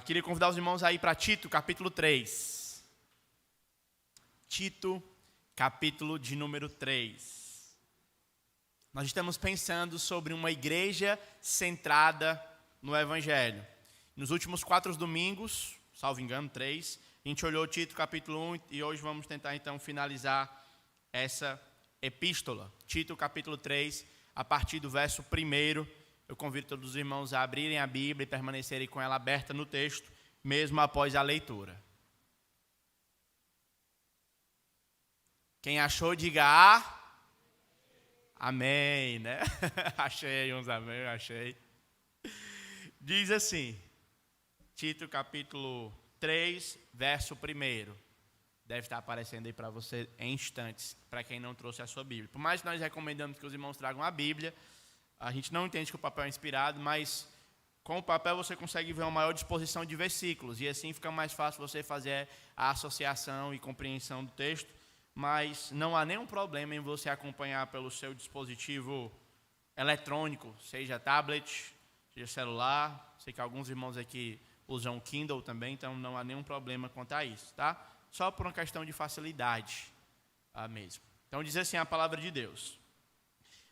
Queria convidar os irmãos a ir para Tito, capítulo 3. Tito, capítulo de número 3. Nós estamos pensando sobre uma igreja centrada no Evangelho. Nos últimos 4 domingos, salvo engano, 3, a gente olhou Tito, capítulo 1, e hoje vamos tentar então finalizar essa epístola. Tito, capítulo 3, a partir do verso 1. Eu convido todos os irmãos a abrirem a Bíblia e permanecerem com ela aberta no texto, mesmo após a leitura. Quem achou, diga amém, né? Achei uns amém, achei. Diz assim, Tito capítulo 3, verso 1. Deve estar aparecendo aí para você em instantes, para quem não trouxe a sua Bíblia. Por mais que nós recomendamos que os irmãos tragam a Bíblia, a gente não entende que o papel é inspirado, mas com o papel você consegue ver uma maior disposição de versículos, e assim fica mais fácil você fazer a associação e compreensão do texto, mas não há nenhum problema em você acompanhar pelo seu dispositivo eletrônico, seja tablet, seja celular. Sei que alguns irmãos aqui usam o Kindle também, então não há nenhum problema quanto a isso, tá? Só por uma questão de facilidade mesmo. Então diz assim a palavra de Deus.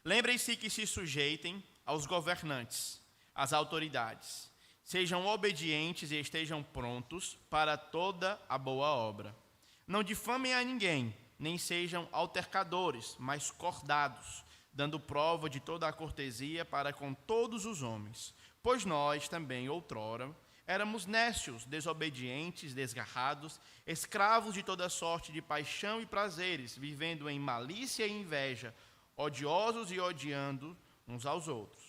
Lembrem-se que se sujeitem aos governantes, às autoridades. Sejam obedientes e estejam prontos para toda a boa obra. Não difamem a ninguém, nem sejam altercadores, mas cordados, dando prova de toda a cortesia para com todos os homens. Pois nós também, outrora, éramos nécios, desobedientes, desgarrados, escravos de toda sorte de paixão e prazeres, vivendo em malícia e inveja, odiosos e odiando uns aos outros.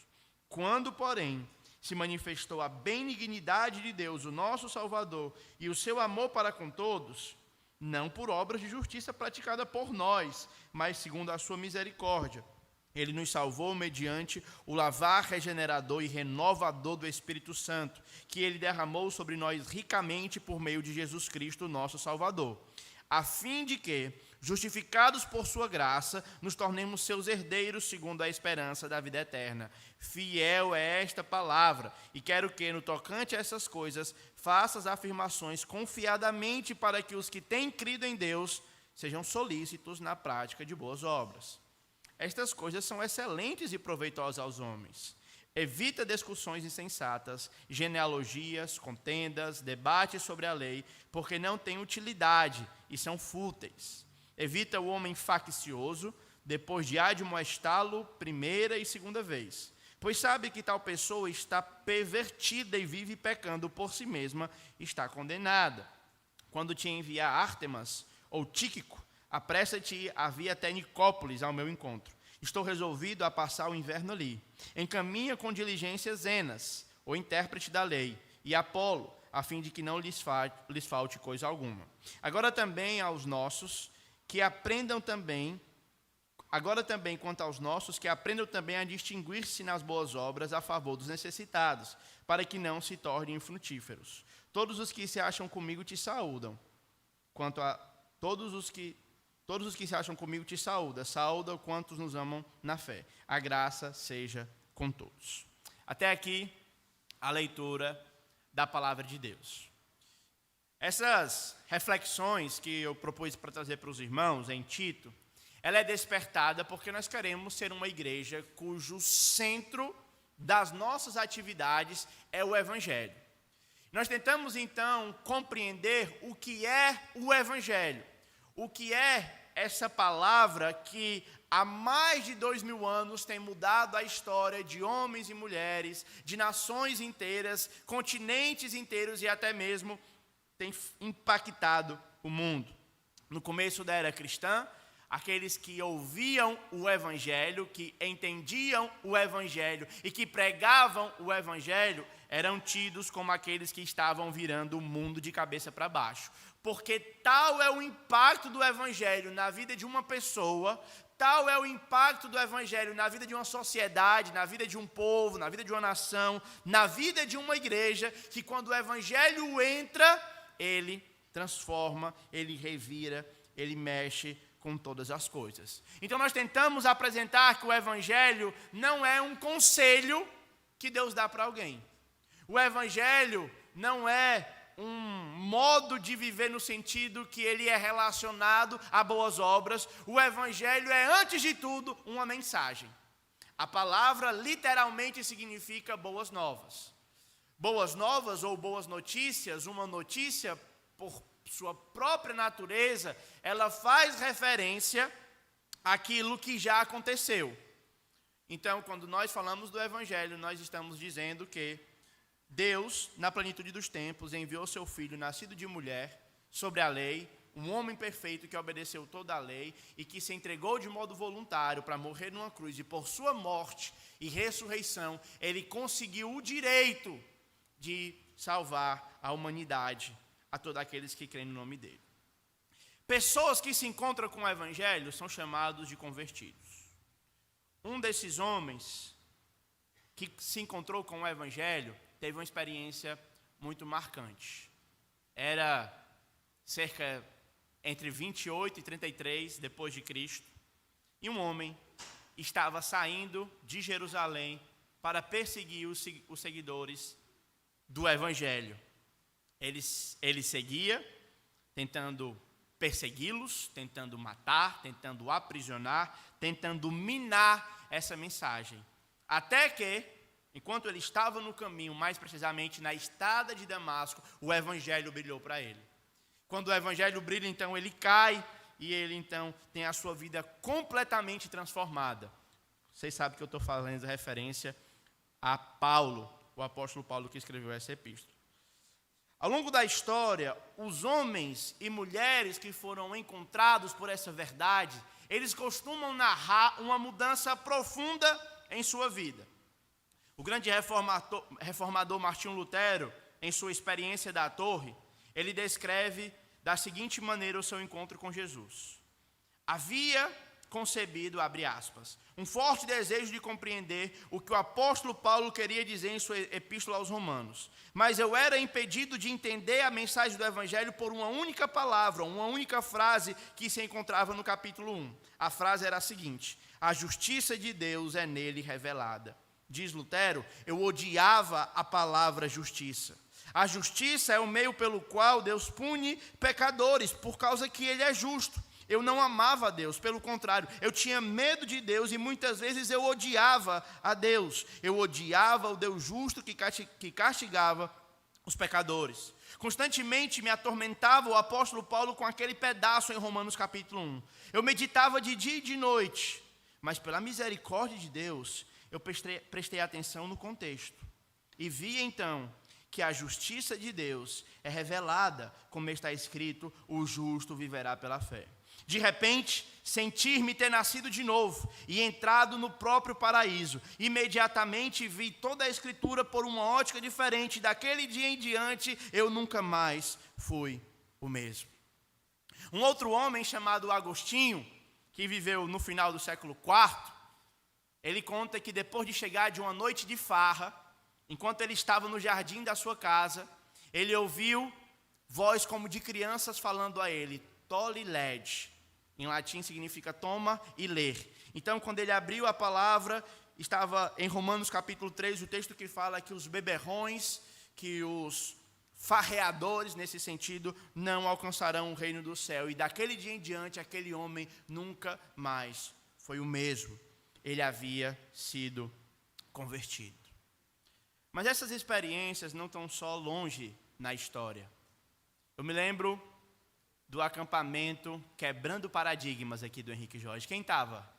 Quando, porém, se manifestou a benignidade de Deus, o nosso Salvador, e o seu amor para com todos, não por obras de justiça praticada por nós, mas segundo a sua misericórdia, Ele nos salvou mediante o lavar regenerador e renovador do Espírito Santo, que Ele derramou sobre nós ricamente por meio de Jesus Cristo, nosso Salvador, a fim de que, justificados por sua graça, nos tornemos seus herdeiros segundo a esperança da vida eterna. Fiel é esta palavra, e quero que, no tocante a essas coisas, faças afirmações confiadamente para que os que têm crido em Deus sejam solícitos na prática de boas obras. Estas coisas são excelentes e proveitosas aos homens. Evita discussões insensatas, genealogias, contendas, debates sobre a lei, porque não têm utilidade e são fúteis. Evita o homem faccioso, depois de admoestá-lo primeira e segunda vez, pois sabe que tal pessoa está pervertida e vive pecando por si mesma, está condenada. Quando te enviar Ártemas ou Tíquico, apressa-te a vir até Nicópolis ao meu encontro. Estou resolvido a passar o inverno ali. Encaminha com diligência Zenas, o intérprete da lei, e Apolo, a fim de que não lhes falte coisa alguma. Agora também quanto aos nossos, que aprendam também a distinguir-se nas boas obras a favor dos necessitados, para que não se tornem infrutíferos. Todos os que se acham comigo te saúdam. Todos os que se acham comigo te saúdam quantos nos amam na fé. A graça seja com todos. Até aqui, a leitura da palavra de Deus. Essas reflexões que eu propus para trazer para os irmãos em Tito, ela é despertada porque nós queremos ser uma igreja cujo centro das nossas atividades é o Evangelho. Nós tentamos, então, compreender o que é o Evangelho. O que é essa palavra que há mais de 2000 anos tem mudado a história de homens e mulheres, de nações inteiras, continentes inteiros e até mesmo tem impactado o mundo. No começo da era cristã, aqueles que ouviam o Evangelho, que entendiam o Evangelho e que pregavam o Evangelho, eram tidos como aqueles que estavam virando o mundo de cabeça para baixo. Porque tal é o impacto do Evangelho na vida de uma pessoa, tal é o impacto do Evangelho na vida de uma sociedade, na vida de um povo, na vida de uma nação, na vida de uma igreja, que quando o Evangelho entra, ele transforma, ele revira, ele mexe com todas as coisas. Então nós tentamos apresentar que o Evangelho não é um conselho que Deus dá para alguém. O Evangelho não é um modo de viver no sentido que ele é relacionado a boas obras. O Evangelho é, antes de tudo, uma mensagem. A palavra literalmente significa boas novas. Boas novas ou boas notícias, uma notícia, por sua própria natureza, ela faz referência àquilo que já aconteceu. Então, quando nós falamos do Evangelho, nós estamos dizendo que Deus, na plenitude dos tempos, enviou seu Filho, nascido de mulher, sobre a lei, um homem perfeito que obedeceu toda a lei e que se entregou de modo voluntário para morrer numa cruz. E por sua morte e ressurreição, ele conseguiu o direito de salvar a humanidade, a todos aqueles que creem no nome dele. Pessoas que se encontram com o Evangelho são chamados de convertidos. Um desses homens que se encontrou com o Evangelho teve uma experiência muito marcante. Era cerca entre 28 e 33 depois de Cristo, e um homem estava saindo de Jerusalém para perseguir os seguidores do Evangelho. Ele seguia, tentando persegui-los, tentando matar, tentando aprisionar, tentando minar essa mensagem. Até que, enquanto ele estava no caminho, mais precisamente na estrada de Damasco, o Evangelho brilhou para ele. Quando o Evangelho brilha, então ele cai e ele então tem a sua vida completamente transformada. Vocês sabem que eu estou fazendo referência a Paulo, o apóstolo Paulo que escreveu essa epístola. Ao longo da história, os homens e mulheres que foram encontrados por essa verdade, eles costumam narrar uma mudança profunda em sua vida. O grande reformador Martinho Lutero, em sua experiência da torre, ele descreve da seguinte maneira o seu encontro com Jesus. Havia concebido, abre aspas, um forte desejo de compreender o que o apóstolo Paulo queria dizer em sua epístola aos Romanos. Mas eu era impedido de entender a mensagem do Evangelho por uma única palavra, uma única frase que se encontrava no capítulo 1. A frase era a seguinte: a justiça de Deus é nele revelada. Diz Lutero, eu odiava a palavra justiça. A justiça é o meio pelo qual Deus pune pecadores, por causa que ele é justo. Eu não amava a Deus, pelo contrário, eu tinha medo de Deus e muitas vezes eu odiava a Deus. Eu odiava o Deus justo que castigava os pecadores. Constantemente me atormentava o apóstolo Paulo com aquele pedaço em Romanos capítulo 1. Eu meditava de dia e de noite, mas pela misericórdia de Deus, eu prestei atenção no contexto. E vi então que a justiça de Deus é revelada, como está escrito, o justo viverá pela fé. De repente, sentir-me ter nascido de novo e entrado no próprio paraíso. Imediatamente vi toda a Escritura por uma ótica diferente. Daquele dia em diante, eu nunca mais fui o mesmo. Um outro homem chamado Agostinho, que viveu no final do século IV, ele conta que depois de chegar de uma noite de farra, enquanto ele estava no jardim da sua casa, ele ouviu voz como de crianças falando a ele, toli lege. Em latim significa toma e ler. Então, quando ele abriu a palavra, estava em Romanos capítulo 3, o texto que fala que os beberrões, que os farreadores, nesse sentido, não alcançarão o reino do céu. E daquele dia em diante, aquele homem nunca mais foi o mesmo. Ele havia sido convertido. Mas essas experiências não estão só longe na história. Eu me lembro do acampamento Quebrando Paradigmas aqui do Henrique Jorge. Quem estava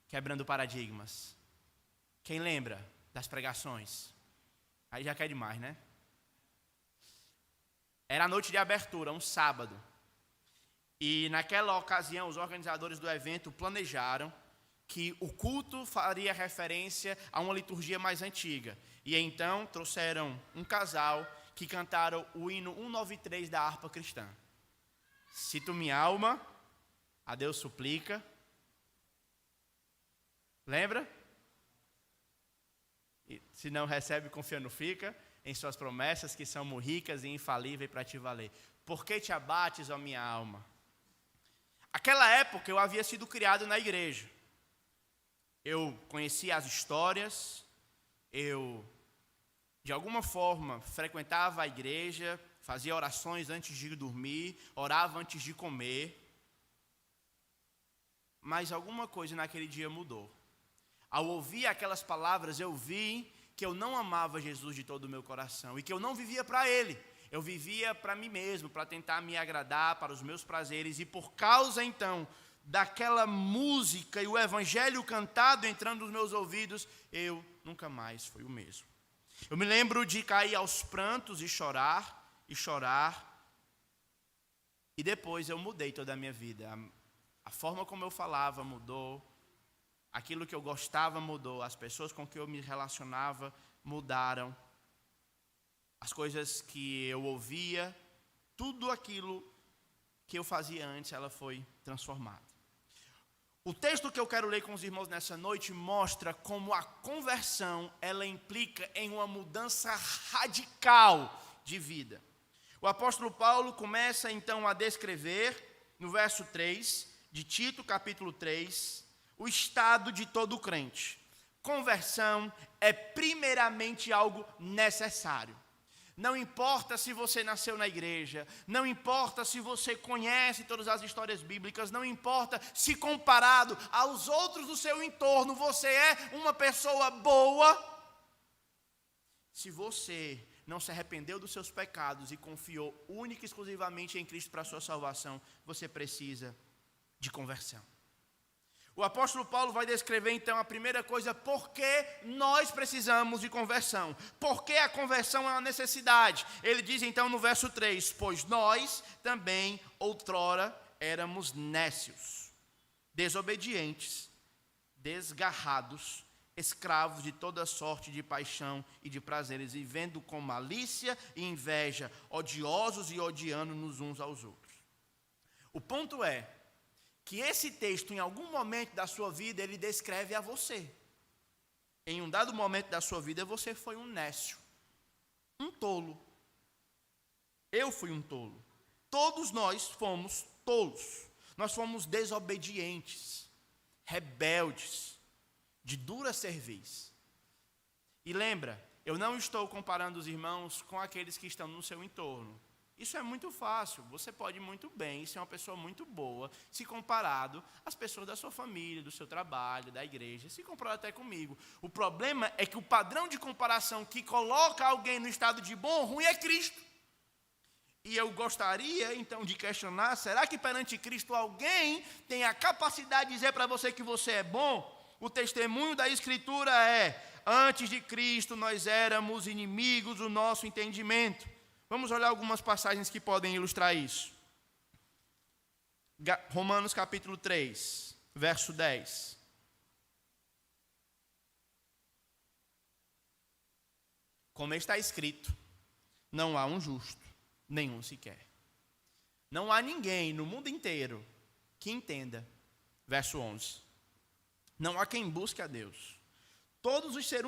quebrando paradigmas? Quem lembra das pregações? Aí já quer demais, né? Era a noite de abertura, um sábado. E naquela ocasião, os organizadores do evento planejaram que o culto faria referência a uma liturgia mais antiga. E então trouxeram um casal que cantaram o hino 193 da harpa cristã. Se tu minha alma, a Deus suplica. Lembra? E se não recebe, confiando fica em suas promessas que são ricas e infalíveis para te valer. Por que te abates, ó minha alma? Aquela época eu havia sido criado na igreja. Eu conhecia as histórias, eu de alguma forma, frequentava a igreja, fazia orações antes de dormir, orava antes de comer. Mas alguma coisa naquele dia mudou. Ao ouvir aquelas palavras, eu vi que eu não amava Jesus de todo o meu coração e que eu não vivia para Ele. Eu vivia para mim mesmo, para tentar me agradar, para os meus prazeres. E por causa, então, daquela música e o evangelho cantado entrando nos meus ouvidos, eu nunca mais fui o mesmo. Eu me lembro de cair aos prantos e chorar, e chorar. E depois eu mudei toda a minha vida. A forma como eu falava mudou. Aquilo que eu gostava mudou. As pessoas com que eu me relacionava mudaram. As coisas que eu ouvia, tudo aquilo que eu fazia antes, ela foi transformada. O texto que eu quero ler com os irmãos nessa noite mostra como a conversão, ela implica em uma mudança radical de vida. O apóstolo Paulo começa então a descrever, no verso 3, de Tito, capítulo 3, o estado de todo crente. Conversão é primeiramente algo necessário. Não importa se você nasceu na igreja, não importa se você conhece todas as histórias bíblicas, não importa se comparado aos outros do seu entorno, você é uma pessoa boa. Se você não se arrependeu dos seus pecados e confiou única e exclusivamente em Cristo para a sua salvação, você precisa de conversão. O apóstolo Paulo vai descrever então a primeira coisa, por que nós precisamos de conversão. Por que a conversão é uma necessidade? Ele diz então no verso 3, pois nós também outrora éramos nécios, desobedientes, desgarrados, escravos de toda sorte de paixão e de prazeres, vivendo com malícia e inveja, odiosos e odiando-nos uns aos outros. O ponto é que esse texto, em algum momento da sua vida, ele descreve a você. Em um dado momento da sua vida, você foi um nécio, um tolo. Eu fui um tolo. Todos nós fomos tolos. Nós fomos desobedientes, rebeldes, de dura cerviz. E lembra, eu não estou comparando os irmãos com aqueles que estão no seu entorno. Isso é muito fácil, você pode muito bem ser uma pessoa muito boa, se comparado às pessoas da sua família, do seu trabalho, da igreja, se comparado até comigo. O problema é que o padrão de comparação que coloca alguém no estado de bom ou ruim é Cristo. E eu gostaria então de questionar, será que perante Cristo alguém tem a capacidade de dizer para você que você é bom? O testemunho da Escritura é, antes de Cristo nós éramos inimigos do nosso entendimento. Vamos olhar algumas passagens que podem ilustrar isso. Romanos capítulo 3, verso 10. Como está escrito, não há um justo, nenhum sequer. Não há ninguém no mundo inteiro que entenda. Verso 11. Não há quem busque a Deus. Todos os seres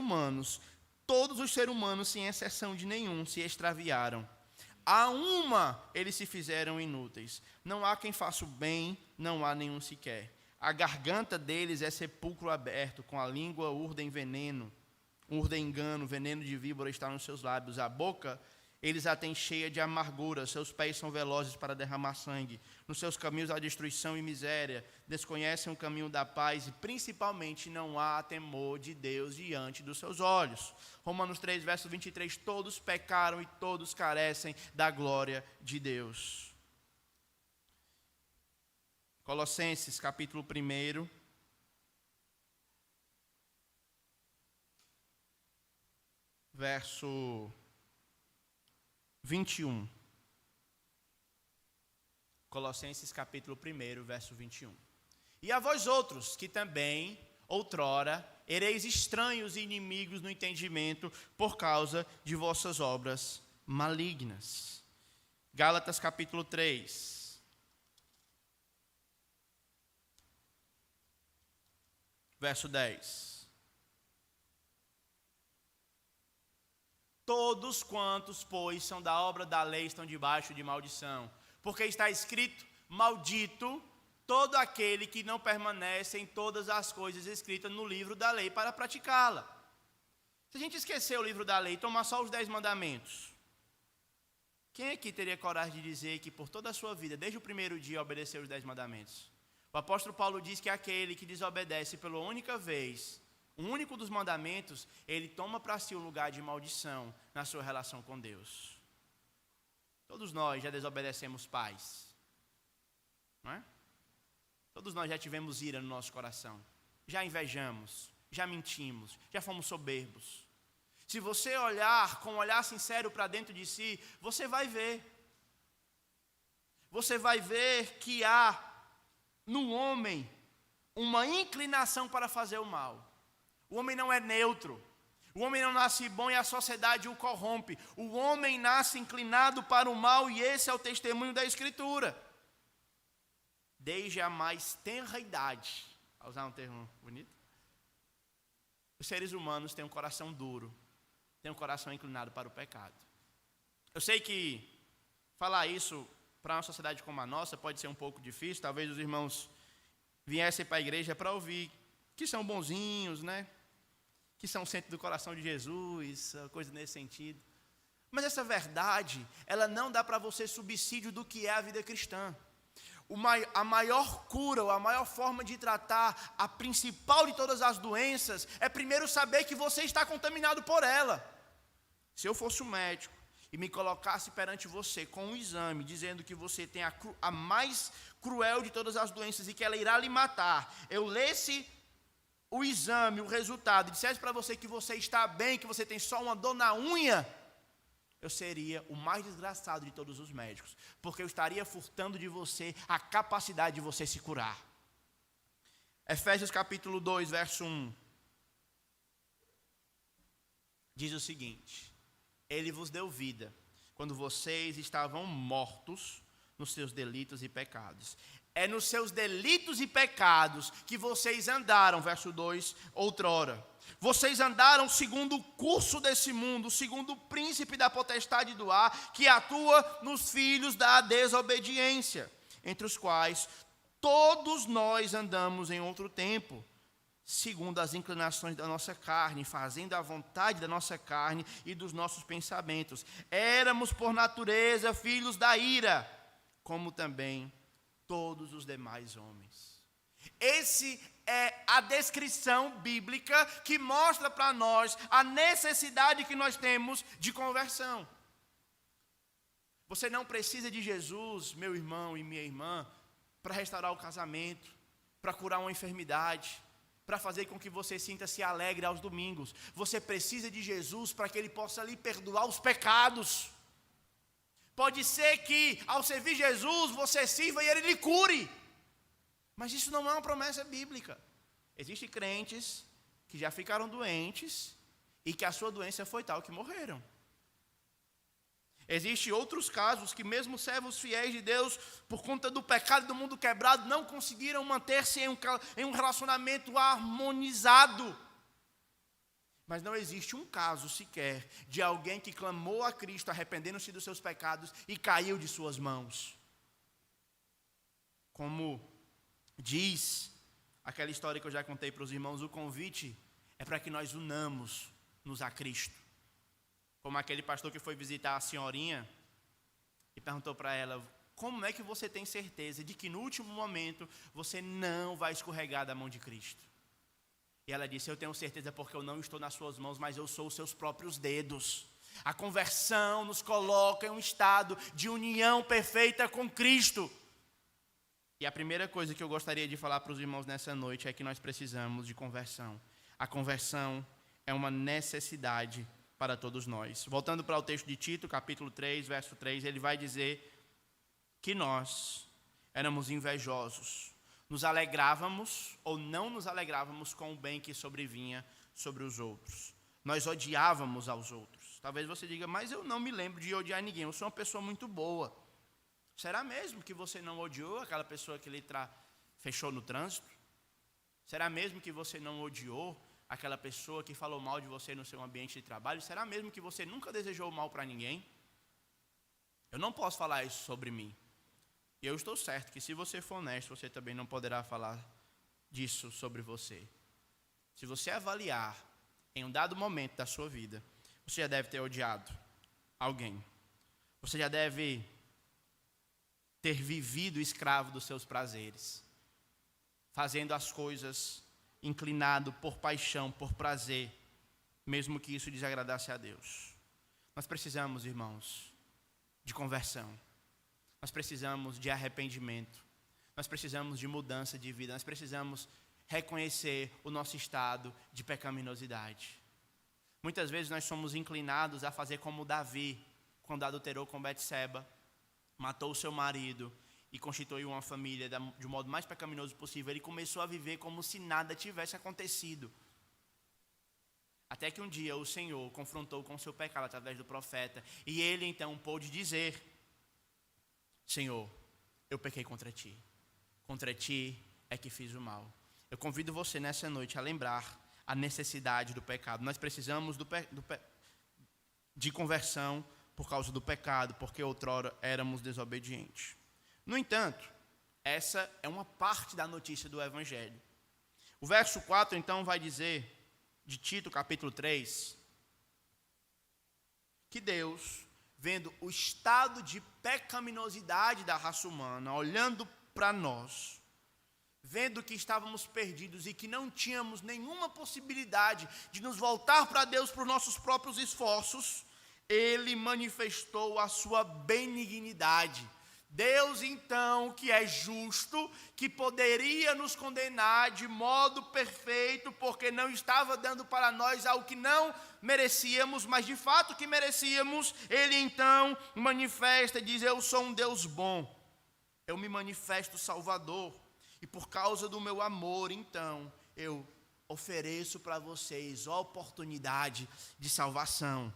humanos, sem exceção de nenhum, se extraviaram. A uma eles se fizeram inúteis. Não há quem faça o bem, não há nenhum sequer. A garganta deles é sepulcro aberto, com a língua urdem veneno. Urdem engano, veneno de víbora está nos seus lábios. A boca eles a têm cheia de amargura, seus pés são velozes para derramar sangue. Nos seus caminhos há destruição e miséria. Desconhecem o caminho da paz e principalmente não há temor de Deus diante dos seus olhos. Romanos 3, verso 23, todos pecaram e todos carecem da glória de Deus. Colossenses capítulo 1, verso 21. Colossenses capítulo 1, verso 21. E a vós outros, que também, outrora, ereis estranhos e inimigos no entendimento, por causa de vossas obras malignas. Gálatas capítulo 3. Verso 10. Todos quantos, pois, são da obra da lei estão debaixo de maldição. Porque está escrito, maldito todo aquele que não permanece em todas as coisas escritas no livro da lei para praticá-la. Se a gente esquecer o livro da lei e tomar só os 10 mandamentos, quem aqui teria coragem de dizer que por toda a sua vida, desde o primeiro dia, obedeceu os 10 mandamentos? O apóstolo Paulo diz que aquele que desobedece pela única vez, o único dos mandamentos, ele toma para si um lugar de maldição na sua relação com Deus. Todos nós já desobedecemos pais, não é? Todos nós já tivemos ira no nosso coração, já invejamos, já mentimos, já fomos soberbos. Se você olhar com um olhar sincero para dentro de si, você vai ver. Você vai ver que há no homem uma inclinação para fazer o mal. O homem não é neutro. O homem não nasce bom e a sociedade o corrompe. O homem nasce inclinado para o mal e esse é o testemunho da Escritura. Desde a mais tenra idade, a usar um termo bonito, os seres humanos têm um coração duro, têm um coração inclinado para o pecado. Eu sei que falar isso para uma sociedade como a nossa pode ser um pouco difícil, talvez os irmãos viessem para a igreja para ouvir que são bonzinhos, né? Que são o centro do coração de Jesus, coisa nesse sentido. Mas essa verdade, ela não dá para você subsídio do que é a vida cristã. A maior cura, ou a maior forma de tratar, a principal de todas as doenças, é primeiro saber que você está contaminado por ela. Se eu fosse um médico e me colocasse perante você com um exame, dizendo que você tem a mais cruel de todas as doenças e que ela irá lhe matar, eu lesse o exame, o resultado, e dissesse para você que você está bem, que você tem só uma dor na unha, eu seria o mais desgraçado de todos os médicos, porque eu estaria furtando de você a capacidade de você se curar. Efésios capítulo 2, verso 1, diz o seguinte: Ele vos deu vida, quando vocês estavam mortos nos seus delitos e pecados. É nos seus delitos e pecados que vocês andaram, verso 2, outrora. Vocês andaram segundo o curso desse mundo, segundo o príncipe da potestade do ar, que atua nos filhos da desobediência, entre os quais todos nós andamos em outro tempo, segundo as inclinações da nossa carne, fazendo a vontade da nossa carne e dos nossos pensamentos. Éramos por natureza filhos da ira, como também todos os demais homens. Esse é a descrição bíblica que mostra para nós a necessidade que nós temos de conversão. Você não precisa de Jesus, meu irmão e minha irmã, para restaurar o casamento, para curar uma enfermidade, para fazer com que você sinta-se alegre aos domingos. Você precisa de Jesus para que Ele possa lhe perdoar os pecados. Pode ser que ao servir Jesus você sirva e Ele lhe cure. Mas isso não é uma promessa bíblica. Existem crentes que já ficaram doentes e que a sua doença foi tal que morreram. Existem outros casos que mesmo servos fiéis de Deus, por conta do pecado do mundo quebrado, não conseguiram manter-se em um relacionamento harmonizado. Mas não existe um caso sequer de alguém que clamou a Cristo arrependendo-se dos seus pecados e caiu de suas mãos. Como diz aquela história que eu já contei para os irmãos, o convite é para que nós unamos-nos a Cristo. Como aquele pastor que foi visitar a senhorinha e perguntou para ela: como é que você tem certeza de que no último momento você não vai escorregar da mão de Cristo? E ela disse: eu tenho certeza porque eu não estou nas suas mãos, mas eu sou os seus próprios dedos. A conversão nos coloca em um estado de união perfeita com Cristo. E a primeira coisa que eu gostaria de falar para os irmãos nessa noite é que nós precisamos de conversão. A conversão é uma necessidade para todos nós. Voltando para o texto de Tito, capítulo 3, verso 3, ele vai dizer que nós éramos invejosos. Nos alegrávamos ou não nos alegrávamos com o bem que sobrevinha sobre os outros. Nós odiávamos aos outros. Talvez você diga: mas eu não me lembro de odiar ninguém, eu sou uma pessoa muito boa. Será mesmo que você não odiou aquela pessoa que lhe fechou no trânsito? Será mesmo que você não odiou aquela pessoa que falou mal de você no seu ambiente de trabalho? Será mesmo que você nunca desejou mal para ninguém? Eu não posso falar isso sobre mim. E eu estou certo que se você for honesto, você também não poderá falar disso sobre você. Se você avaliar em um dado momento da sua vida, você já deve ter odiado alguém. Você já deve ter vivido escravo dos seus prazeres, fazendo as coisas inclinado por paixão, por prazer, mesmo que isso desagradasse a Deus. Nós precisamos, irmãos, de conversão. Nós precisamos de arrependimento. Nós precisamos de mudança de vida. Nós precisamos reconhecer o nosso estado de pecaminosidade. Muitas vezes nós somos inclinados a fazer como Davi, quando adulterou com Betseba, matou o seu marido e constituiu uma família de um modo mais pecaminoso possível. Ele começou a viver como se nada tivesse acontecido. Até que um dia o Senhor confrontou com o seu pecado através do profeta. E ele então pôde dizer: Senhor, eu pequei contra ti. Contra ti é que fiz o mal. Eu convido você nessa noite a lembrar a necessidade do pecado. Nós precisamos de conversão por causa do pecado, porque outrora éramos desobedientes. No entanto, essa é uma parte da notícia do Evangelho. O verso 4 então vai dizer, de Tito capítulo 3, que Deus, vendo o estado de pecaminosidade da raça humana, olhando para nós, vendo que estávamos perdidos e que não tínhamos nenhuma possibilidade de nos voltar para Deus por nossos próprios esforços, Ele manifestou a sua benignidade. Deus, então, que é justo, que poderia nos condenar de modo perfeito, porque não estava dando para nós algo que não merecíamos, mas de fato que merecíamos, Ele então manifesta e diz: eu sou um Deus bom, eu me manifesto Salvador, e por causa do meu amor, então, eu ofereço para vocês a oportunidade de salvação.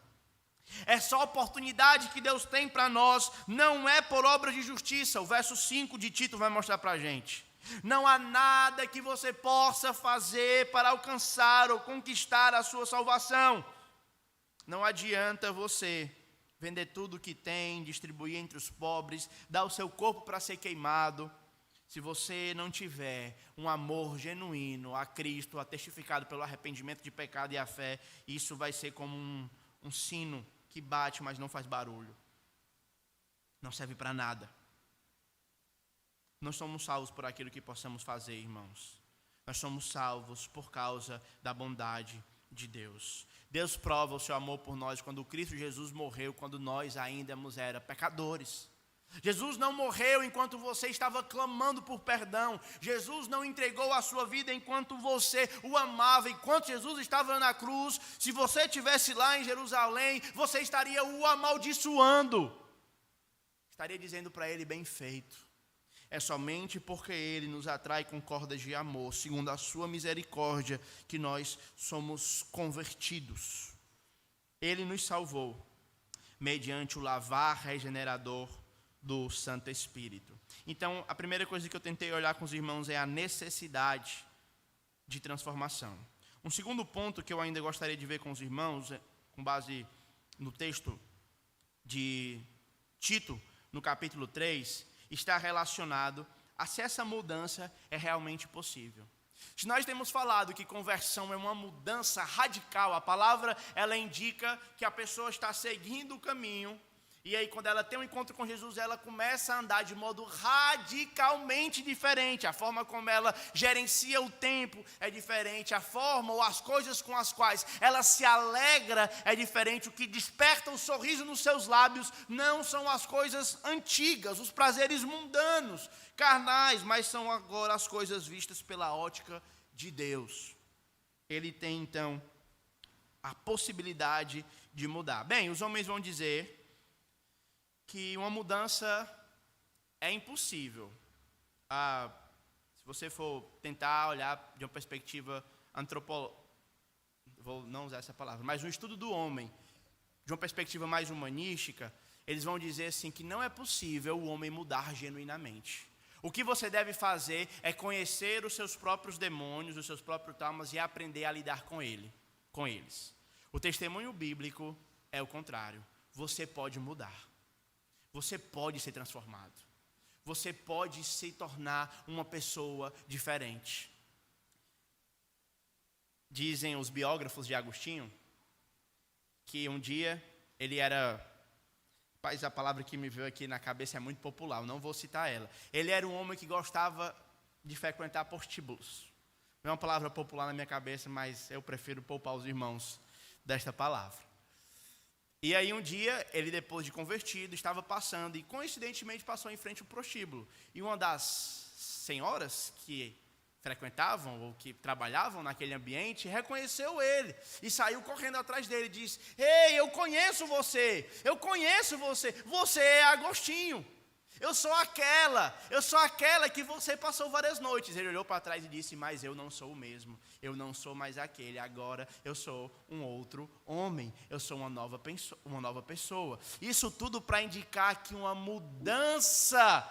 Essa oportunidade que Deus tem para nós não é por obras de justiça. O verso 5 de Tito vai mostrar para a gente. Não há nada que você possa fazer para alcançar ou conquistar a sua salvação. Não adianta você vender tudo o que tem, distribuir entre os pobres, dar o seu corpo para ser queimado, se você não tiver um amor genuíno a Cristo, testificado pelo arrependimento de pecado e a fé. Isso vai ser como um sino que bate, mas não faz barulho. Não serve para nada. Não somos salvos por aquilo que possamos fazer, irmãos. Nós somos salvos por causa da bondade de Deus. Deus prova o seu amor por nós quando Cristo Jesus morreu, quando nós ainda éramos pecadores. Jesus não morreu enquanto você estava clamando por perdão. Jesus não entregou a sua vida enquanto você o amava. Enquanto Jesus estava na cruz, se você estivesse lá em Jerusalém, você estaria o amaldiçoando. Estaria dizendo para ele: bem feito. É somente porque ele nos atrai com cordas de amor, segundo a sua misericórdia, que nós somos convertidos. Ele nos salvou mediante o lavar regenerador do Santo Espírito. Então, a primeira coisa que eu tentei olhar com os irmãos é a necessidade de transformação. Um segundo ponto que eu ainda gostaria de ver com os irmãos, com base no texto de Tito, no capítulo 3, está relacionado a se essa mudança é realmente possível. Se nós temos falado que conversão é uma mudança radical, a palavra ela indica que a pessoa está seguindo o caminho. E aí, quando ela tem um encontro com Jesus, ela começa a andar de modo radicalmente diferente. A forma como ela gerencia o tempo é diferente. A forma ou as coisas com as quais ela se alegra é diferente. O que desperta o sorriso nos seus lábios não são as coisas antigas, os prazeres mundanos, carnais, mas são agora as coisas vistas pela ótica de Deus. Ele tem, então, a possibilidade de mudar. Bem, os homens vão dizer que uma mudança é impossível. Se você for tentar olhar de uma perspectiva antropológica, vou não usar essa palavra, mas um estudo do homem, de uma perspectiva mais humanística, eles vão dizer assim que não é possível o homem mudar genuinamente. O que você deve fazer é conhecer os seus próprios demônios, os seus próprios traumas e aprender a lidar com eles. O testemunho bíblico é o contrário. Você pode mudar. Você pode ser transformado. Você pode se tornar uma pessoa diferente. Dizem os biógrafos de Agostinho que um dia ele era... Mas a palavra que me veio aqui na cabeça é muito popular, eu não vou citar ela. Ele era um homem que gostava de frequentar prostíbulos. Não é uma palavra popular na minha cabeça, mas eu prefiro poupar os irmãos desta palavra. E aí um dia, ele depois de convertido, estava passando e coincidentemente passou em frente ao prostíbulo. E uma das senhoras que frequentavam ou que trabalhavam naquele ambiente reconheceu ele e saiu correndo atrás dele e disse: ei, eu conheço você, você é Agostinho, eu sou aquela que você passou várias noites. Ele olhou para trás e disse: mas eu não sou o mesmo, eu não sou mais aquele, agora eu sou um outro homem, eu sou uma nova pessoa. Isso tudo para indicar que uma mudança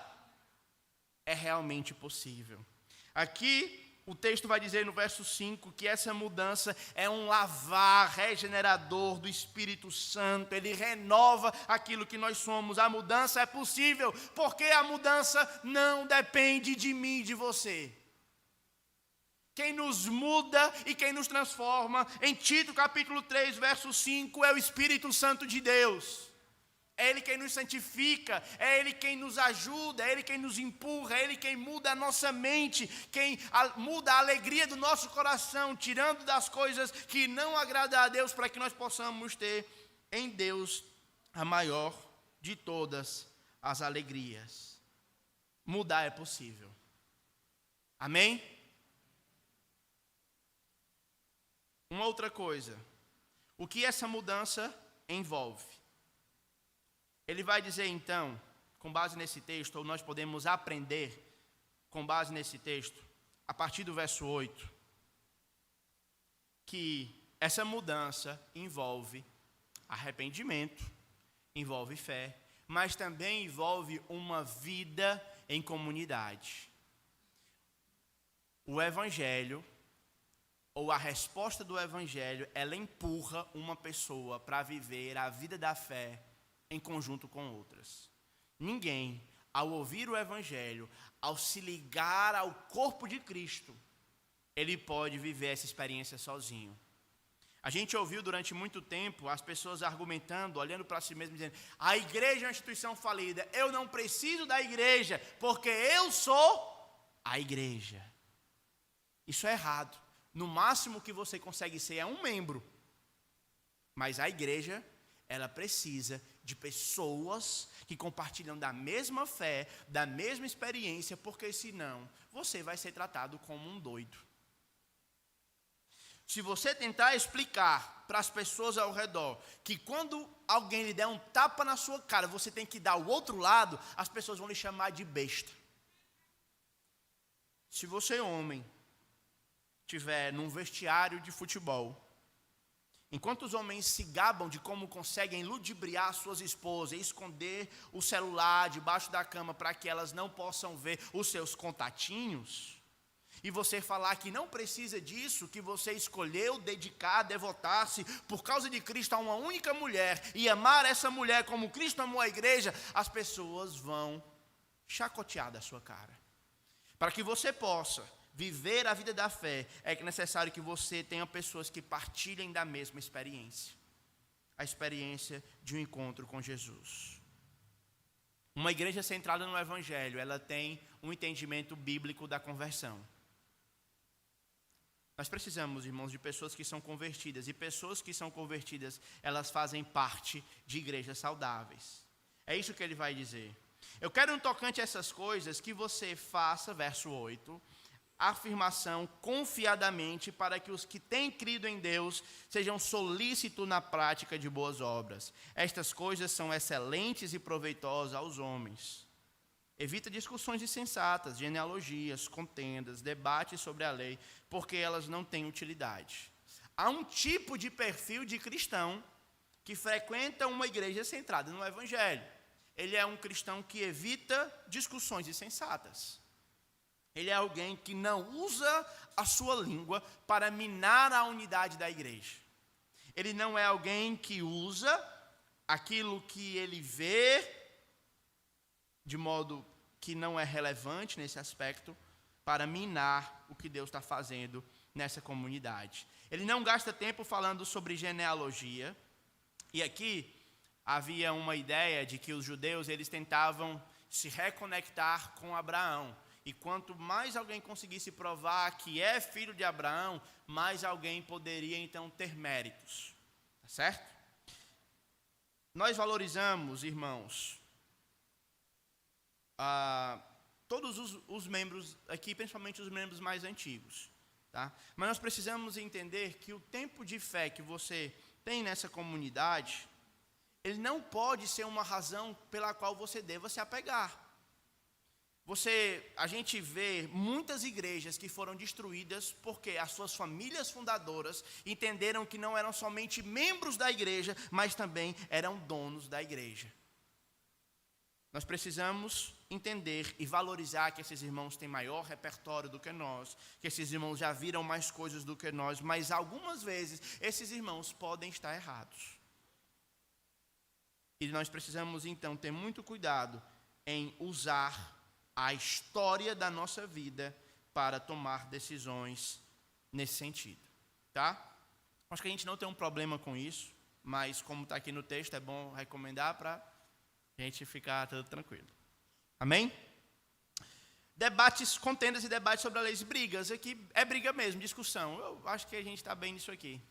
é realmente possível. Aqui o texto vai dizer no verso 5 que essa mudança é um lavar regenerador do Espírito Santo. Ele renova aquilo que nós somos. A mudança é possível porque a mudança não depende de mim e de você. Quem nos muda e quem nos transforma, em Tito capítulo 3, verso 5, é o Espírito Santo de Deus. É Ele quem nos santifica, é Ele quem nos ajuda, é Ele quem nos empurra, é Ele quem muda a nossa mente, quem muda a alegria do nosso coração, tirando das coisas que não agradam a Deus, para que nós possamos ter em Deus a maior de todas as alegrias. Mudar é possível. Amém? Uma outra coisa, o que essa mudança envolve? Ele vai dizer então, com base nesse texto, ou nós podemos aprender com base nesse texto, a partir do verso 8, que essa mudança envolve arrependimento, envolve fé, mas também envolve uma vida em comunidade. O Evangelho, ou a resposta do Evangelho, ela empurra uma pessoa para viver a vida da fé em conjunto com outras. Ninguém, ao ouvir o Evangelho, ao se ligar ao corpo de Cristo, ele pode viver essa experiência sozinho. A gente ouviu durante muito tempo as pessoas argumentando, olhando para si mesmo, dizendo: a igreja é uma instituição falida, eu não preciso da igreja, porque eu sou a igreja. Isso é errado. No máximo que você consegue ser é um membro. Mas a igreja, ela precisa de pessoas que compartilham da mesma fé, da mesma experiência, porque senão você vai ser tratado como um doido. Se você tentar explicar para as pessoas ao redor que quando alguém lhe der um tapa na sua cara, você tem que dar o outro lado, as pessoas vão lhe chamar de besta. Se você, homem, estiver num vestiário de futebol, enquanto os homens se gabam de como conseguem ludibriar suas esposas e esconder o celular debaixo da cama para que elas não possam ver os seus contatinhos, e você falar que não precisa disso, que você escolheu dedicar, devotar-se por causa de Cristo a uma única mulher e amar essa mulher como Cristo amou a igreja, as pessoas vão chacotear da sua cara. Para que você possa viver a vida da fé, é necessário que você tenha pessoas que partilhem da mesma experiência. A experiência de um encontro com Jesus. Uma igreja centrada no Evangelho, ela tem um entendimento bíblico da conversão. Nós precisamos, irmãos, de pessoas que são convertidas. E pessoas que são convertidas, elas fazem parte de igrejas saudáveis. É isso que ele vai dizer. Eu quero, no tocante a essas coisas, que você faça, verso 8... afirmação confiadamente para que os que têm crido em Deus sejam solícitos na prática de boas obras. Estas coisas são excelentes e proveitosas aos homens. Evita discussões insensatas, genealogias, contendas, debates sobre a lei, porque elas não têm utilidade. Há um tipo de perfil de cristão que frequenta uma igreja centrada no Evangelho. Ele é um cristão que evita discussões insensatas. Ele é alguém que não usa a sua língua para minar a unidade da igreja. Ele não é alguém que usa aquilo que ele vê de modo que não é relevante nesse aspecto para minar o que Deus está fazendo nessa comunidade. Ele não gasta tempo falando sobre genealogia. E aqui havia uma ideia de que os judeus eles tentavam se reconectar com Abraão. E quanto mais alguém conseguisse provar que é filho de Abraão, mais alguém poderia então ter méritos. Tá certo? Nós valorizamos, irmãos, todos os membros aqui, principalmente os membros mais antigos. Tá? Mas nós precisamos entender que o tempo de fé que você tem nessa comunidade, ele não pode ser uma razão pela qual você deva se apegar. A gente vê muitas igrejas que foram destruídas porque as suas famílias fundadoras entenderam que não eram somente membros da igreja, mas também eram donos da igreja. Nós precisamos entender e valorizar que esses irmãos têm maior repertório do que nós, que esses irmãos já viram mais coisas do que nós, mas algumas vezes esses irmãos podem estar errados. E nós precisamos então ter muito cuidado em usar a história da nossa vida para tomar decisões nesse sentido, tá? Acho que a gente não tem um problema com isso, mas como está aqui no texto, é bom recomendar para a gente ficar tudo tranquilo. Amém? Debates, contendas e debates sobre a lei, brigas. Aqui é briga mesmo, discussão. Eu acho que a gente está bem nisso aqui.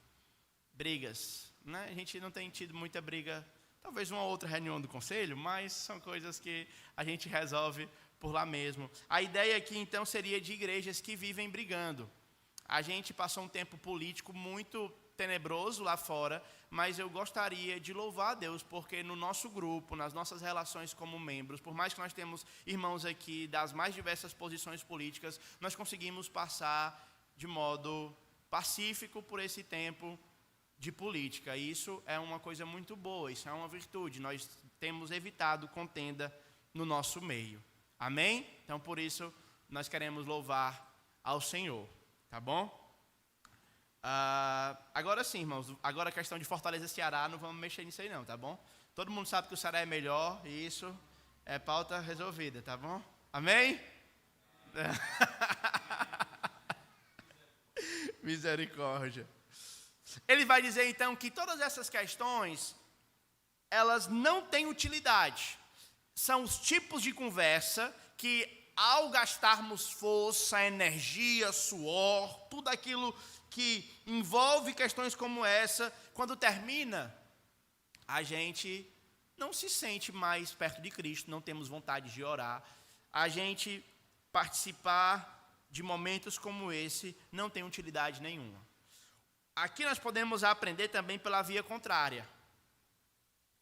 Brigas, né? A gente não tem tido muita briga, talvez uma outra reunião do conselho, mas são coisas que a gente resolve por lá mesmo. A ideia aqui, então, seria de igrejas que vivem brigando. A gente passou um tempo político muito tenebroso lá fora, mas eu gostaria de louvar a Deus, porque no nosso grupo, nas nossas relações como membros, por mais que nós temos irmãos aqui das mais diversas posições políticas, nós conseguimos passar de modo pacífico por esse tempo de política. E isso é uma coisa muito boa, isso é uma virtude. Nós temos evitado contenda no nosso meio. Amém? Então, por isso, nós queremos louvar ao Senhor. Tá bom? Agora sim, irmãos. Agora a questão de Fortaleza Ceará, não vamos mexer nisso aí não, tá bom? Todo mundo sabe que o Ceará é melhor, e isso é pauta resolvida, tá bom? Amém? Misericórdia. Ele vai dizer, então, que todas essas questões, elas não têm utilidade. São os tipos de conversa que, ao gastarmos força, energia, suor, tudo aquilo que envolve questões como essa, quando termina, a gente não se sente mais perto de Cristo, não temos vontade de orar. A gente participar de momentos como esse não tem utilidade nenhuma. Aqui nós podemos aprender também pela via contrária.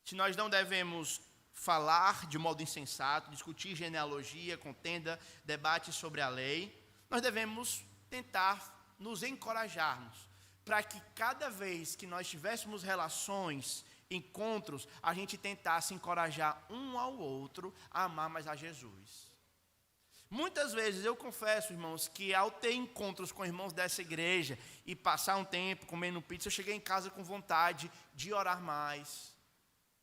Se nós não devemos falar de modo insensato, discutir genealogia, contenda, debate sobre a lei, nós devemos tentar nos encorajarmos, para que cada vez que nós tivéssemos relações, encontros, a gente tentasse encorajar um ao outro a amar mais a Jesus. Muitas vezes eu confesso, irmãos, que ao ter encontros com irmãos dessa igreja e passar um tempo comendo pizza, eu cheguei em casa com vontade de orar mais,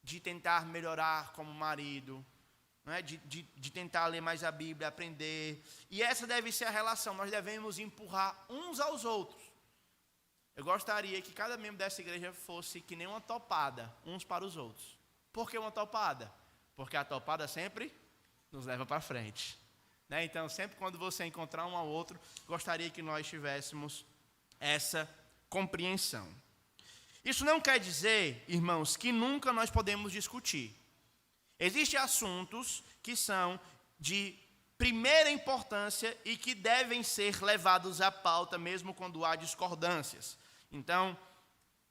de tentar melhorar como marido, não é? de tentar ler mais a Bíblia, aprender. E essa deve ser a relação, nós devemos empurrar uns aos outros. Eu gostaria que cada membro dessa igreja fosse que nem uma topada, uns para os outros. Por que uma topada? Porque a topada sempre nos leva para frente. Né? Então, sempre quando você encontrar um ao outro, gostaria que nós tivéssemos essa compreensão. Isso não quer dizer, irmãos, que nunca nós podemos discutir. Existem assuntos que são de primeira importância e que devem ser levados à pauta, mesmo quando há discordâncias. Então,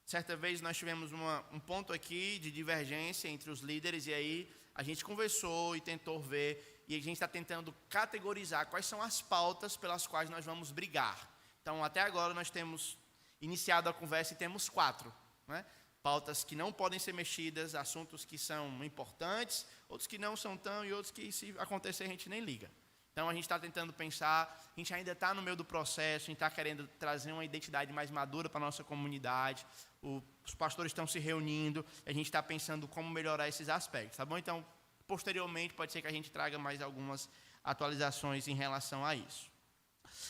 certa vez nós tivemos um ponto aqui de divergência entre os líderes, e aí a gente conversou e tentou ver, e a gente está tentando categorizar quais são as pautas pelas quais nós vamos brigar. Então, até agora nós temos iniciado a conversa e temos 4. Né? Pautas que não podem ser mexidas, assuntos que são importantes, outros que não são tão, e outros que, se acontecer, a gente nem liga. Então, a gente está tentando pensar, a gente ainda está no meio do processo, a gente está querendo trazer uma identidade mais madura para a nossa comunidade, os pastores estão se reunindo, a gente está pensando como melhorar esses aspectos, tá bom? Então, posteriormente, pode ser que a gente traga mais algumas atualizações em relação a isso.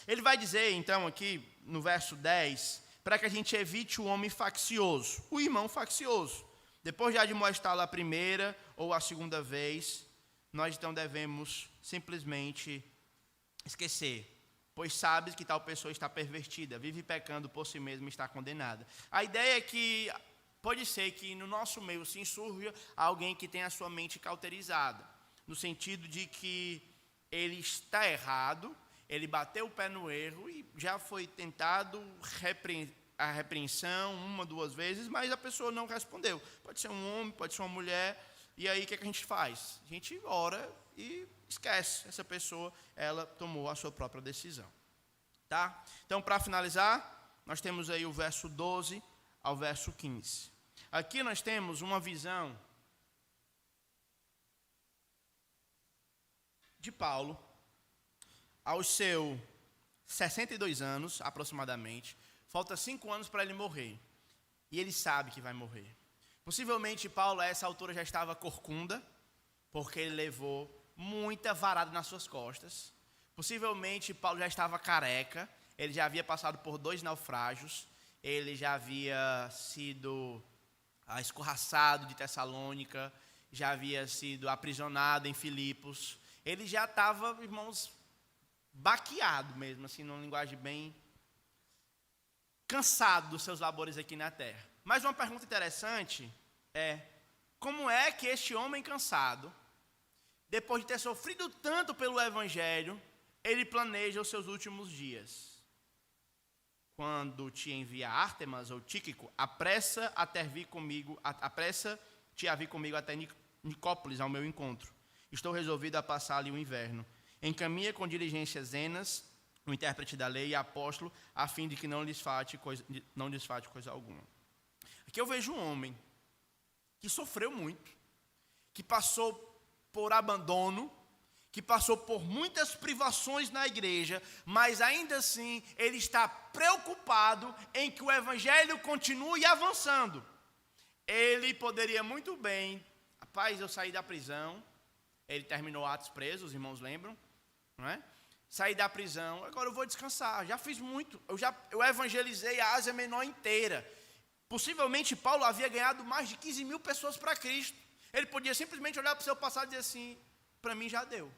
Ele vai dizer, então, aqui no verso 10, para que a gente evite o homem faccioso, o irmão faccioso. Depois de admoestá-lo a primeira ou a segunda vez, nós então devemos simplesmente esquecer, pois sabes que tal pessoa está pervertida, vive pecando por si mesma e está condenada. A ideia é que pode ser que no nosso meio se insurja alguém que tem a sua mente cauterizada, no sentido de que ele está errado, ele bateu o pé no erro e já foi tentado a repreensão 1, 2 vezes, mas a pessoa não respondeu. Pode ser um homem, pode ser uma mulher, e aí o que a gente faz? A gente ora e esquece. Essa pessoa, ela tomou a sua própria decisão. Tá? Então, para finalizar, nós temos aí o verso 12 ao verso 15. Aqui nós temos uma visão de Paulo, aos seus 62 anos, aproximadamente. Falta 5 anos para ele morrer. E ele sabe que vai morrer. Possivelmente, Paulo, a essa altura, já estava corcunda, porque ele levou muita varada nas suas costas. Possivelmente, Paulo já estava careca. Ele já havia passado por 2 naufrágios. Ele já havia sido escorraçado de Tessalônica. Já havia sido aprisionado em Filipos. Ele já estava, irmãos, baqueado mesmo, assim, numa linguagem bem cansado dos seus labores aqui na terra. Mas uma pergunta interessante é: como é que este homem cansado, depois de ter sofrido tanto pelo Evangelho, ele planeja os seus últimos dias? Quando te envia Ártemas ou Tíquico, apressa-te a vir comigo até Nicópolis, ao meu encontro. Estou resolvido a passar ali o inverno. Encaminha com diligência Zenas, o intérprete da lei e apóstolo, a fim de que não lhes falte coisa alguma. Aqui eu vejo um homem que sofreu muito, que passou por abandono, que passou por muitas privações na igreja, mas ainda assim ele está preocupado em que o evangelho continue avançando. Ele poderia muito bem, rapaz, eu saí da prisão, ele terminou Atos preso, os irmãos lembram, não é? Saí da prisão, agora eu vou descansar, já fiz muito, eu evangelizei a Ásia Menor inteira. Possivelmente Paulo havia ganhado mais de 15 mil pessoas para Cristo. Ele podia simplesmente olhar para o seu passado e dizer assim: para mim já deu,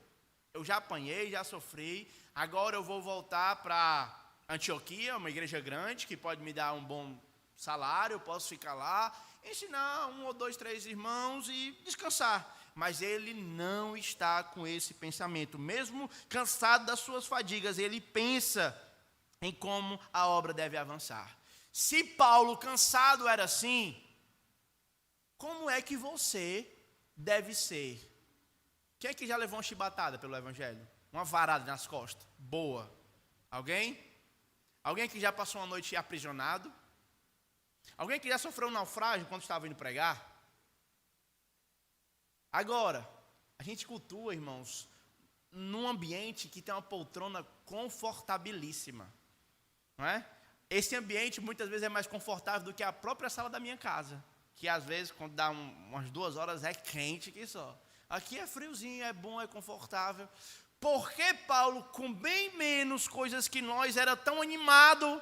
eu já apanhei, já sofri, agora eu vou voltar para Antioquia, uma igreja grande, que pode me dar um bom salário, eu posso ficar lá, ensinar 1 ou 2, 3 irmãos e descansar. Mas ele não está com esse pensamento. Mesmo cansado das suas fadigas, ele pensa em como a obra deve avançar. Se Paulo, cansado, era assim, como é que você deve ser? Quem é que já levou uma chibatada pelo Evangelho? Uma varada nas costas? Boa. Alguém? Alguém que já passou uma noite aprisionado? Alguém que já sofreu um naufrágio quando estava indo pregar? Agora, a gente cultua, irmãos, num ambiente que tem uma poltrona confortabilíssima, não é? Esse ambiente muitas vezes é mais confortável do que a própria sala da minha casa, que às vezes, quando dá umas 2 horas, é quente que só. Aqui é friozinho, é bom, é confortável. Por que Paulo, com bem menos coisas que nós, era tão animado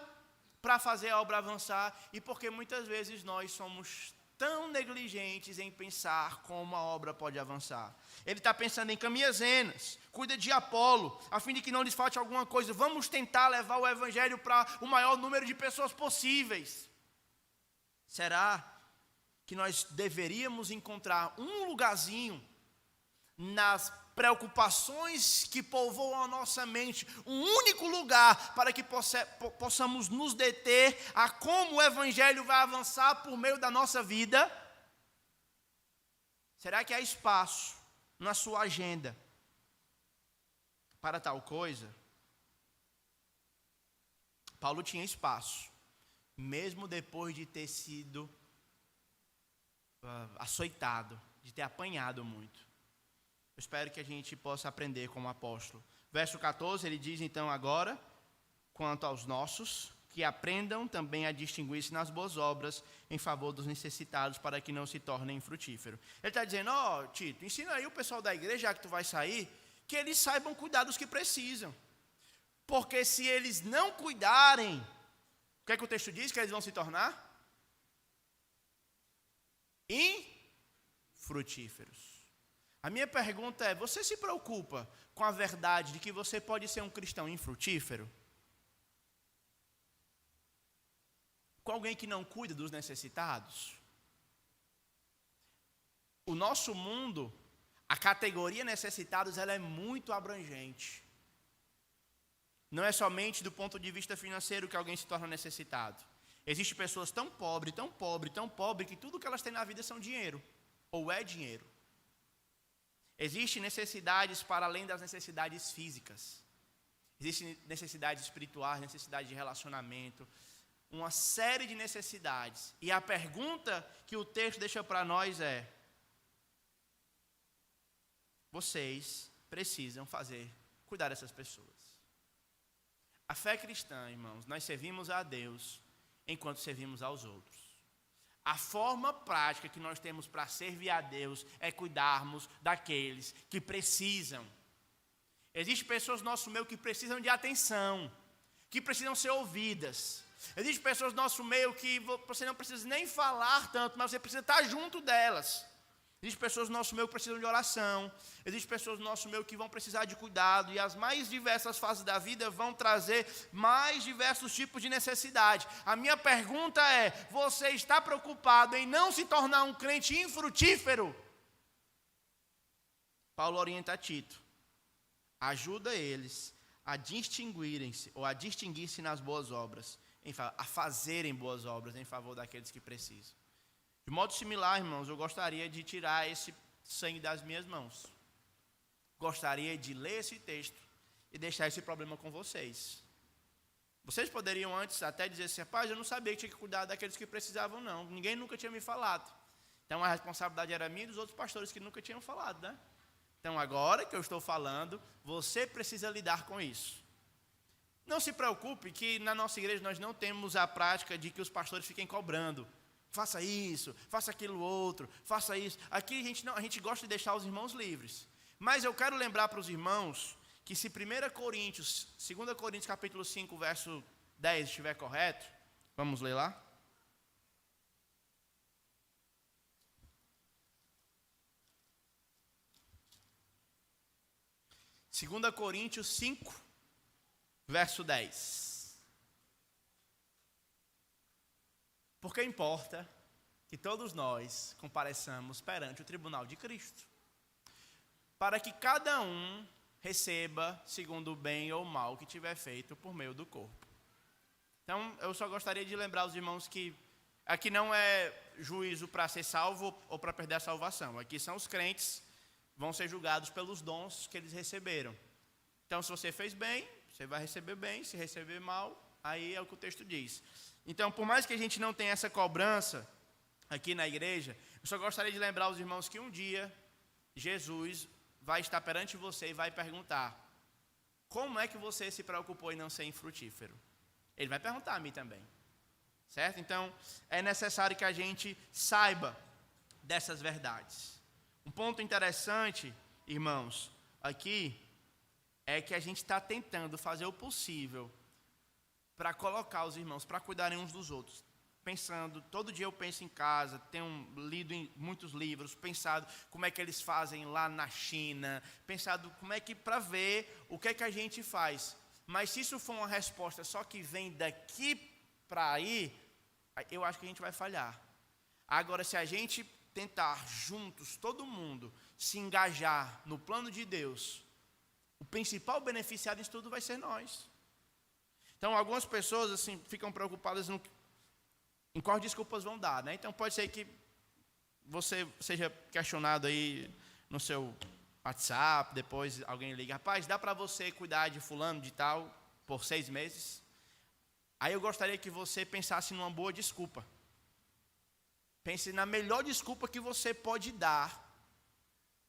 para fazer a obra avançar? E porque muitas vezes nós somos tão negligentes em pensar como a obra pode avançar. Ele está pensando em encaminha Zenas, cuida de Apolo, a fim de que não lhes falte alguma coisa. Vamos tentar levar o evangelho para o maior número de pessoas possíveis. Será que nós deveríamos encontrar um lugarzinho nas preocupações que povoam a nossa mente, um único lugar para que possamos nos deter a como o evangelho vai avançar por meio da nossa vida? Será que há espaço na sua agenda para tal coisa? Paulo tinha espaço, mesmo depois de ter sido açoitado, de ter apanhado muito. Eu espero que a gente possa aprender como apóstolo. Verso 14, ele diz então agora, quanto aos nossos, que aprendam também a distinguir-se nas boas obras em favor dos necessitados, para que não se tornem infrutíferos. Ele está dizendo: Tito, ensina aí o pessoal da igreja, já que tu vai sair, que eles saibam cuidar dos que precisam. porque se eles não cuidarem, o que é que o texto diz que eles vão se tornar? Infrutíferos. A minha pergunta é, você se preocupa com a verdade de que você pode ser um cristão infrutífero? Com alguém que não cuida dos necessitados? O nosso mundo, a categoria necessitados, ela é muito abrangente. Não é somente do ponto de vista financeiro que alguém se torna necessitado. Existem pessoas tão pobres, tão pobres, tão pobres, que tudo que elas têm na vida são dinheiro, ou é dinheiro. Existem necessidades para além das necessidades físicas. Existem necessidades espirituais, necessidades de relacionamento, uma série de necessidades. E a pergunta que o texto deixa para nós é: vocês precisam cuidar dessas pessoas. A fé cristã, irmãos, nós servimos a Deus enquanto servimos aos outros. A forma prática que nós temos para servir a Deus é cuidarmos daqueles que precisam. Existem pessoas no nosso meio que precisam de atenção, que precisam ser ouvidas. Existem pessoas no nosso meio que você não precisa nem falar tanto, mas você precisa estar junto delas. Existem pessoas no nosso meio que precisam de oração. Existem pessoas no nosso meio que vão precisar de cuidado. E as mais diversas fases da vida vão trazer mais diversos tipos de necessidade. A minha pergunta é: você está preocupado em não se tornar um crente infrutífero? Paulo orienta Tito: ajuda eles a distinguirem-se, ou a distinguir-se nas boas obras, a fazerem boas obras em favor daqueles que precisam. De modo similar, irmãos, eu gostaria de tirar esse sangue das minhas mãos. Gostaria de ler esse texto e deixar esse problema com vocês. Vocês poderiam antes até dizer assim: rapaz, eu não sabia que tinha que cuidar daqueles que precisavam, não. Ninguém nunca tinha me falado. Então a responsabilidade era minha e dos outros pastores que nunca tinham falado, né? Então agora que eu estou falando, você precisa lidar com isso. Não se preocupe que na nossa igreja nós não temos a prática de que os pastores fiquem cobrando. Faça isso, faça aquilo outro, faça isso. Aqui a gente gosta de deixar os irmãos livres. Mas eu quero lembrar para os irmãos que se 2 Coríntios capítulo 5, verso 10 estiver correto, vamos ler lá? Segunda Coríntios 5, verso 10. Porque importa que todos nós compareçamos perante o tribunal de Cristo, para que cada um receba segundo o bem ou mal que tiver feito por meio do corpo. Então, eu só gostaria de lembrar os irmãos que aqui não é juízo para ser salvo ou para perder a salvação. Aqui são os crentes, vão ser julgados pelos dons que eles receberam. Então, se você fez bem, você vai receber bem. Se receber mal, aí é o que o texto diz. Então, por mais que a gente não tenha essa cobrança aqui na igreja, eu só gostaria de lembrar os irmãos que um dia Jesus vai estar perante você e vai perguntar: como é que você se preocupou em não ser infrutífero? Ele vai perguntar a mim também, certo? Então, é necessário que a gente saiba dessas verdades. Um ponto interessante, irmãos, aqui, é que a gente está tentando fazer o possível para colocar os irmãos, para cuidarem uns dos outros. Pensando, todo dia eu penso em casa, tenho lido em muitos livros, pensado como é que eles fazem lá na China, pensado como é que, para ver o que é que a gente faz. Mas se isso for uma resposta só que vem daqui para aí, eu acho que a gente vai falhar. Agora, se a gente tentar juntos, todo mundo, se engajar no plano de Deus, o principal beneficiado disso tudo vai ser nós. Então, algumas pessoas assim ficam preocupadas em quais desculpas vão dar, né? Então, pode ser que você seja questionado aí no seu WhatsApp, depois alguém liga: rapaz, dá para você cuidar de fulano de tal por 6 meses? Aí eu gostaria que você pensasse numa boa desculpa. Pense na melhor desculpa que você pode dar,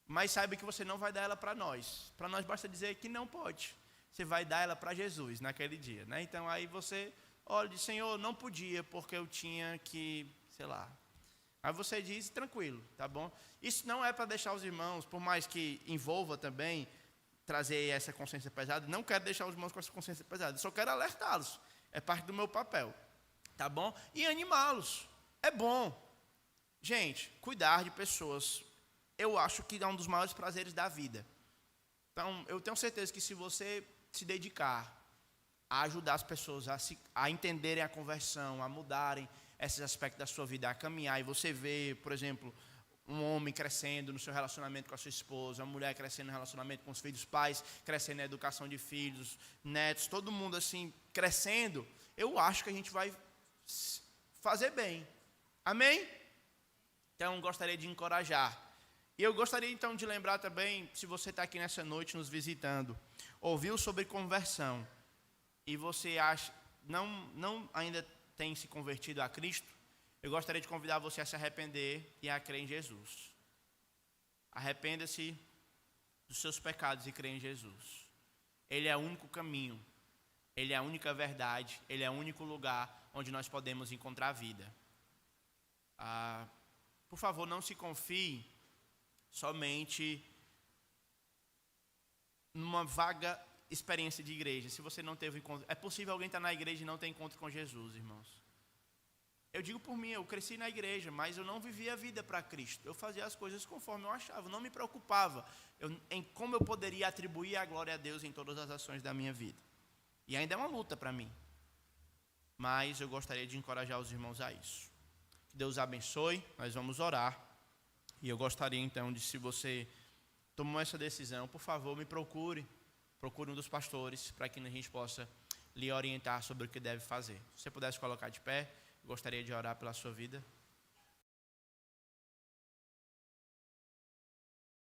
mas saiba que você não vai dar ela para nós. Para nós basta dizer que não pode. Você vai dar ela para Jesus naquele dia, né? Então aí você olha e diz: Senhor, não podia porque eu tinha que, sei lá. Aí você diz: tranquilo, tá bom? Isso não é para deixar os irmãos, por mais que envolva também, trazer essa consciência pesada, não quero deixar os irmãos com essa consciência pesada, só quero alertá-los. É parte do meu papel, tá bom? E animá-los. É bom. Gente, cuidar de pessoas, eu acho que é um dos maiores prazeres da vida. Então, eu tenho certeza que se você se dedicar a ajudar as pessoas a entenderem a conversão, a mudarem esses aspectos da sua vida, a caminhar, e você vê, por exemplo, um homem crescendo no seu relacionamento com a sua esposa, uma mulher crescendo no relacionamento com os filhos, pais crescendo na educação de filhos, netos, todo mundo assim crescendo, eu acho que a gente vai fazer bem. Amém? Então, gostaria de encorajar. E eu gostaria então de lembrar também, se você está aqui nessa noite nos visitando, ouviu sobre conversão, e você não ainda tem se convertido a Cristo, eu gostaria de convidar você a se arrepender e a crer em Jesus. Arrependa-se dos seus pecados e crê em Jesus. Ele é o único caminho, Ele é a única verdade, Ele é o único lugar onde nós podemos encontrar a vida. Por favor, não se confie somente numa vaga experiência de igreja. Se você não teve encontro, é possível alguém estar na igreja e não ter encontro com Jesus, irmãos. Eu digo por mim, eu cresci na igreja, mas eu não vivia a vida para Cristo. Eu fazia as coisas conforme eu achava, eu não me preocupava em como eu poderia atribuir a glória a Deus em todas as ações da minha vida. E ainda é uma luta para mim. Mas eu gostaria de encorajar os irmãos a isso. Que Deus abençoe, nós vamos orar. E eu gostaria então de, se você tomou essa decisão, por favor, me procure um dos pastores, para que a gente possa lhe orientar sobre o que deve fazer. Se você pudesse colocar de pé, eu gostaria de orar pela sua vida.